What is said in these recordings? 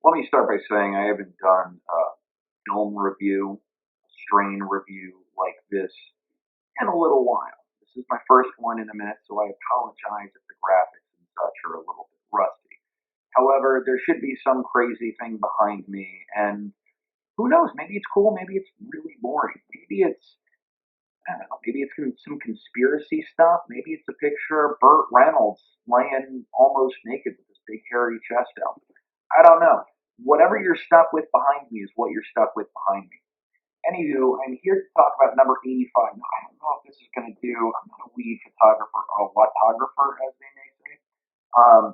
Let me start by saying I haven't done a film review, strain review like this in a little while. This is my first one in a minute, so I apologize if the graphics and such are a little bit rusty. However, there should be some crazy thing behind me, and who knows? Maybe it's cool, maybe it's really boring. Maybe it's, I don't know, maybe it's some conspiracy stuff. Maybe it's a picture of Burt Reynolds laying almost naked with his big hairy chest out. I don't know. Whatever you're stuck with behind me is what you're stuck with behind me. Anywho, I'm here to talk about number 85. Now, I don't know if this is going to do, I'm not a weed photographer, a watographer, as they may say.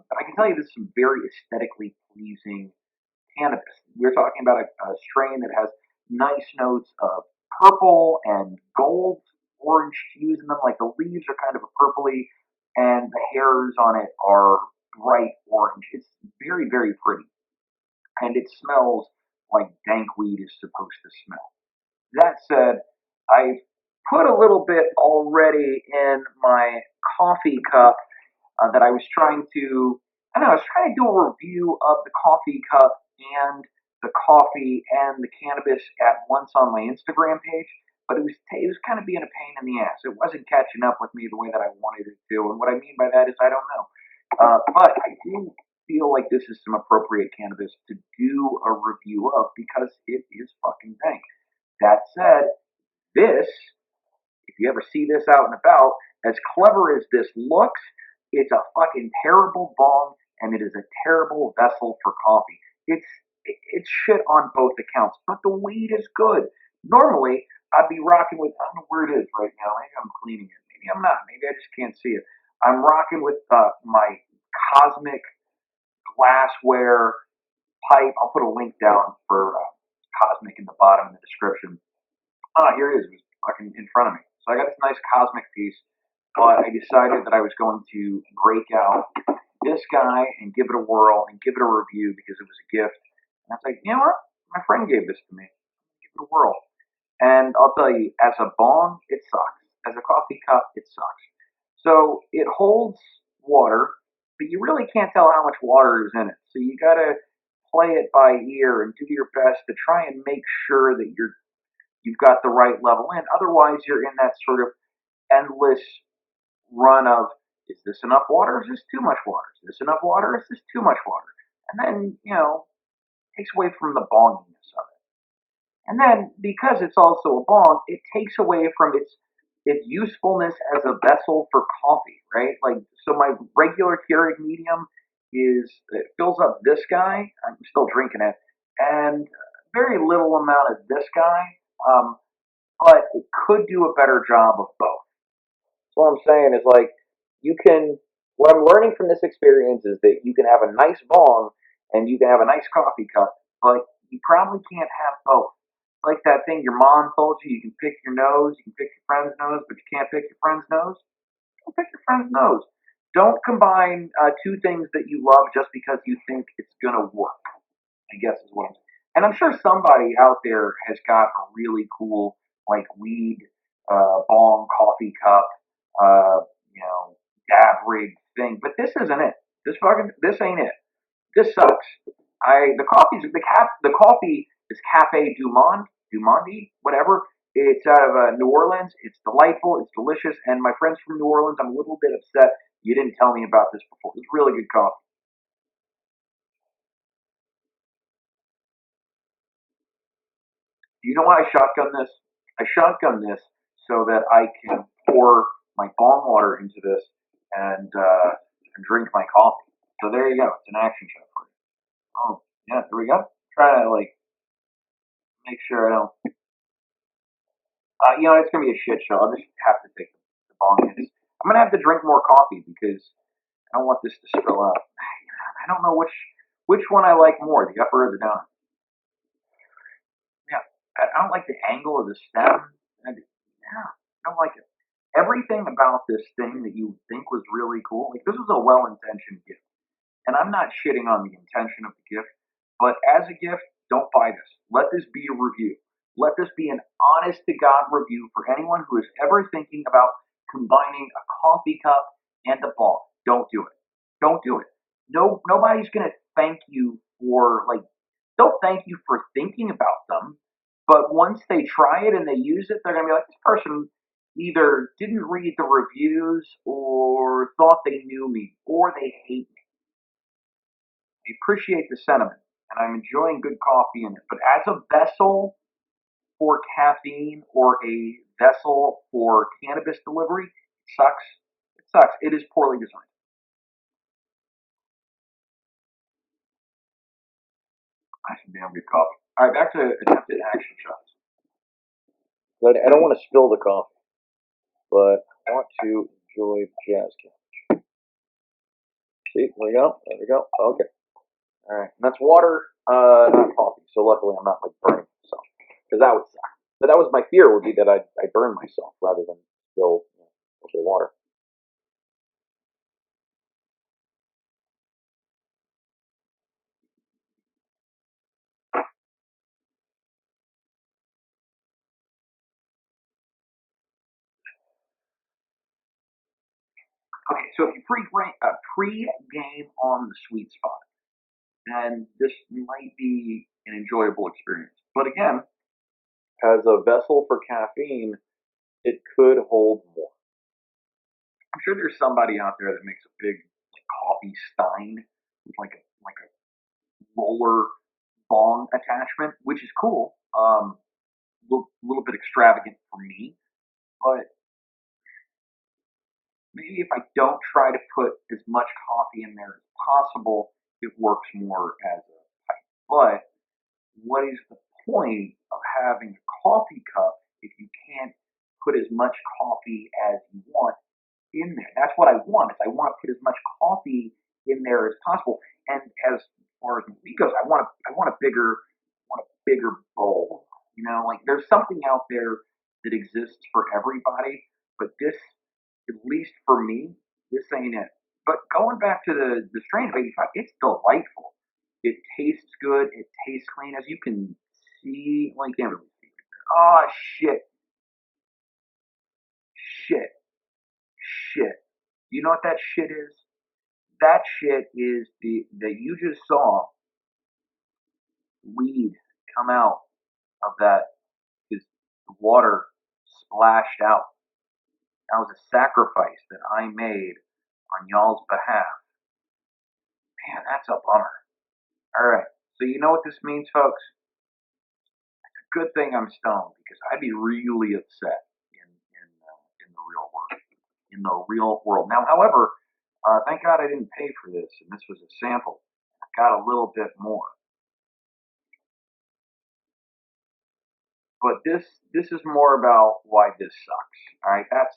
But I can tell you this is some very aesthetically pleasing cannabis. We're talking about a strain that has nice notes of purple and gold, orange hues in them. Like the leaves are kind of a purpley, and the hairs on it are bright orange. It's very, very pretty, and it smells like dank weed is supposed to smell. That said, I put a little bit already in my coffee cup that I was trying to, I don't know, I was trying to do a review of the coffee cup and the coffee and the cannabis at once on my Instagram page, but it was kind of being a pain in the ass. It wasn't catching up with me the way that I wanted it to, and what I mean by that is I don't know. But I do feel like this is some appropriate cannabis to do a review of because it is fucking dank. That said, this, if you ever see this out and about, as clever as this looks, it's a fucking terrible bong and it is a terrible vessel for coffee. It's shit on both accounts, but the weed is good. Normally, I'd be rocking with, I don't know where it is right now. Maybe I'm cleaning it. Maybe I'm not. Maybe I just can't see it. I'm rocking with my cosmic glassware pipe. I'll put a link down for Cosmic in the bottom in the description. Here it is. It was fucking in front of me. So I got this nice cosmic piece, but I decided that I was going to break out this guy and give it a whirl and give it a review because it was a gift. And I was like, you know what? My friend gave this to me. Give it a whirl. And I'll tell you, as a bong, it sucks. As a coffee cup, it sucks. So it holds water, but you really can't tell how much water is in it. So you gotta play it by ear and do your best to try and make sure that you've got the right level in. Otherwise, you're in that sort of endless run of, is this enough water? Is this too much water? Is this enough water? Is this too much water? And then, takes away from the bonginess of it. And then, because it's also a bong, it takes away from its usefulness as a vessel for coffee, right? Like, so my regular Keurig medium it fills up this guy. I'm still drinking it, and very little amount of this guy. Um, but it could do a better job of both. So what I'm saying is like you can. What I'm learning from this experience is that you can have a nice bong and you can have a nice coffee cup, but you probably can't have both. Like that thing your mom told you, you can pick your nose, you can pick your friend's nose, but you can't pick your friend's nose. Don't pick your friend's nose. Don't combine two things that you love just because you think it's gonna work. I guess is what I'm saying. And I'm sure somebody out there has got a really cool like weed bong coffee cup, uh, dab rig thing. But this isn't it. This ain't it. This sucks. The coffee is Cafe Du Monde, whatever. It's out of New Orleans. It's delightful. It's delicious. And my friends from New Orleans, I'm a little bit upset you didn't tell me about this before. It's really good coffee. Do you know why I shotgun this? I shotgun this so that I can pour my bong water into this and drink my coffee. So there you go. It's an action shot for you. Oh yeah, there we go. Try to like make sure I don't. It's gonna be a shit show. I'll just have to take the bong hits. I'm gonna have to drink more coffee because I don't want this to spill out. I don't know which one I like more, the upper or the down. Yeah, I don't like the angle of the stem. Yeah, I don't like it. Everything about this thing that you think was really cool, like this was a well-intentioned gift, and I'm not shitting on the intention of the gift, but as a gift, don't buy this. Let this be a review. Let this be an honest to God review for anyone who is ever thinking about combining a coffee cup and a ball. Don't do it. Don't do it. No, nobody's gonna thank you for like they'll thank you for thinking about them, but once they try it and they use it, they're gonna be like, this person either didn't read the reviews or thought they knew me or they hate me. I appreciate the sentiment and I'm enjoying good coffee in it, but as a vessel for caffeine or a vessel for cannabis delivery, it sucks. It sucks. It is poorly designed. Nice and damn good coffee. All right, back to attempted action shots. But I don't want to spill the coffee, but I want to enjoy jazz can. See, there we go. There we go. Okay. All right. And that's water, not coffee. So luckily, I'm not like burning myself because that would suck. But that was my fear would be that I burn myself rather than spill the water. Okay, so if you pre-game on the sweet spot, then this might be an enjoyable experience. But again, as a vessel for caffeine, it could hold more. I'm sure there's somebody out there that makes a big like, coffee stein with like a roller bong attachment, which is cool. Little bit extravagant for me, but maybe if I don't try to put as much coffee in there as possible, it works more as a pipe. But what is the point of having a coffee cup if you can't put as much coffee as you want in there? That's what I want. Is I want to put as much coffee in there as possible. And as far as me goes, I want a bigger bowl. You know, like there's something out there that exists for everybody, but this, at least for me, this ain't it. But going back to the strain of 85, it's delightful. It tastes good. It tastes clean, as you can see. Well, you can't really see it. Oh shit, shit, shit. You know what that shit is? That shit is the that you just saw weed come out of that is the water splashed out. That was a sacrifice that I made on y'all's behalf. Man, that's a bummer. All right. So you know what this means, folks? Good thing I'm stoned because I'd be really upset in the real world. In the real world. Now, however, thank God I didn't pay for this, and this was a sample. I got a little bit more, but this is more about why this sucks. All right, that's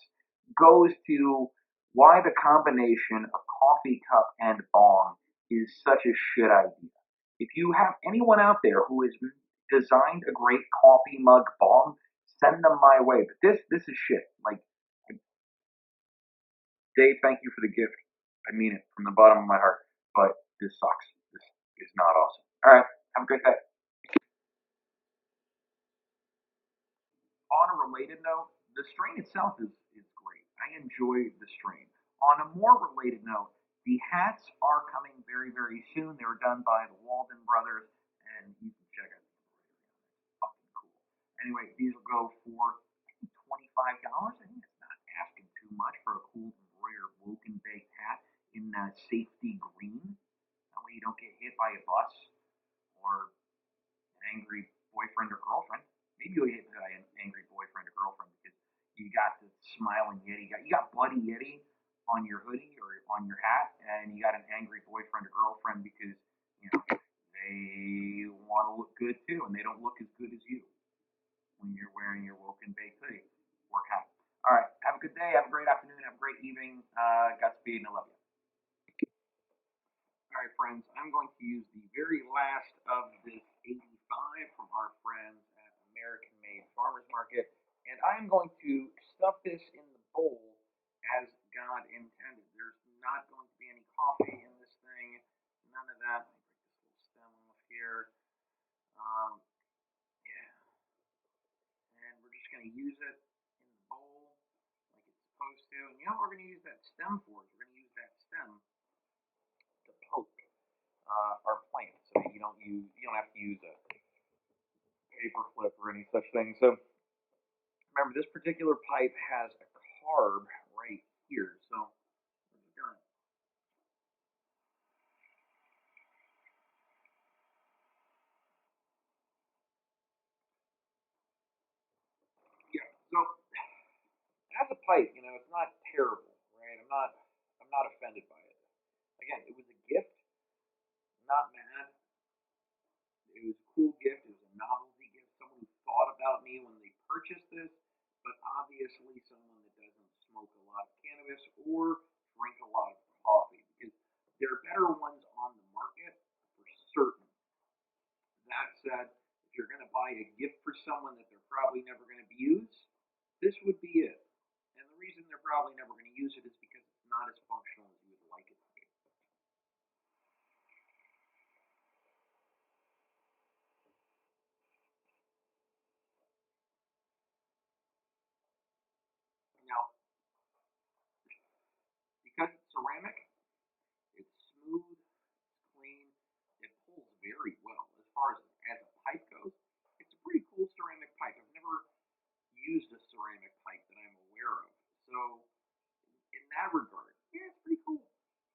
goes to why the combination of coffee cup and bong is such a shit idea. If you have anyone out there who has designed a great coffee mug bong, send them my way. But this is shit. Like Dave, thank you for the gift. I mean it from the bottom of my heart. But this sucks. This is not awesome. All right, have a great day. On a related note, the strain itself is great. I enjoy the strain. On a more related note, the hats are coming very, very soon. They were done by the Walden brothers, and you can check out the embroidery on it. It's fucking cool. Anyway, these will go for $25. I think it's not asking too much for a cool embroidered woken baked hat in safety green. That way you don't get hit by a bus or an angry boyfriend or girlfriend. Maybe you'll hit an angry boyfriend or girlfriend because you got the smiling Yeti. You got Buddy Yeti on your hoodie or on your hat, and you got an angry boyfriend or girlfriend because you know they want to look good too, and they don't look as good as you when you're wearing your woken baked hoodie or hat. All right, have a good day, have a great afternoon, have a great evening. Godspeed, and I love you. All right, friends, I'm going to use the very last of this 85 from our friends at American Made Farmers Market, and I'm going to stuff this in the bowl as God intended. There's not going to be any coffee in this thing, none of that. Let me break this little stem off here. Yeah, and we're just going to use it in the bowl like it's supposed to. And you know what we're going to use that stem for? We're going to use that stem to poke our plant so that you don't use a paper clip or any such thing. So remember, this particular pipe has a carb right here. So yeah. So as a pipe, it's not terrible, right? I'm not offended by it. Again, it was a gift, not mad. It was a cool gift. It was a novelty gift. Someone who thought about me when they purchased this, but obviously someone that doesn't smoke a lot of cannabis or drink a lot of coffee because there are better ones on the market for certain. That said, if you're going to buy a gift for someone that they're probably never going to use, this would be it. And the reason they're probably never going to use it is because it's not as functional as you would like it to be. Now, because it's ceramic, it's smooth, it's clean, it pulls very well. As far as a pipe goes, it's a pretty cool ceramic pipe. I've never used a ceramic pipe that I'm aware of. So in that regard, yeah, it's pretty cool.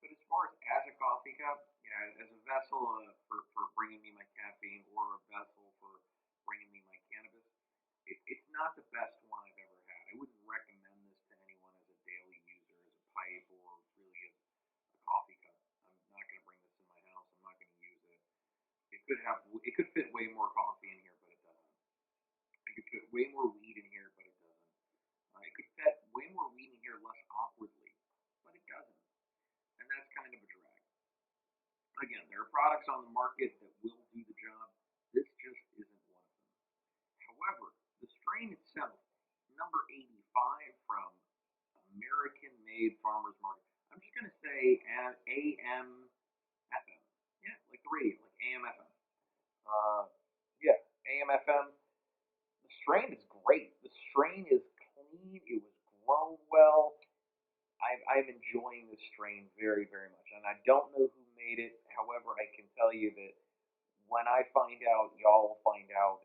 But as far as a coffee cup, yeah, as a vessel for bringing me my caffeine or a vessel for bringing me my cannabis, it's not the best one I've ever had. I wouldn't recommend this to anyone as a daily user, as a pipe, or really as a coffee cup. I'm not going to bring this in my house. I'm not going to use it. It could fit way more coffee in here, but it doesn't. I could fit way more weed in here, but it doesn't. It could fit way more weed in here less awkwardly, but it doesn't. And that's kind of a drag. Again, there are products on the market that will do the job. This just isn't one of them. However, the strain itself, number 85 from American Made Farmers Market. I'm just going to say AMFM. Yeah, like the radio, like AMFM. Yeah, AMFM. The strain is great. The strain is clean. It was grown well. I'm enjoying this strain very, very much. And I don't know who made it. However, I can tell you that when I find out, y'all will find out,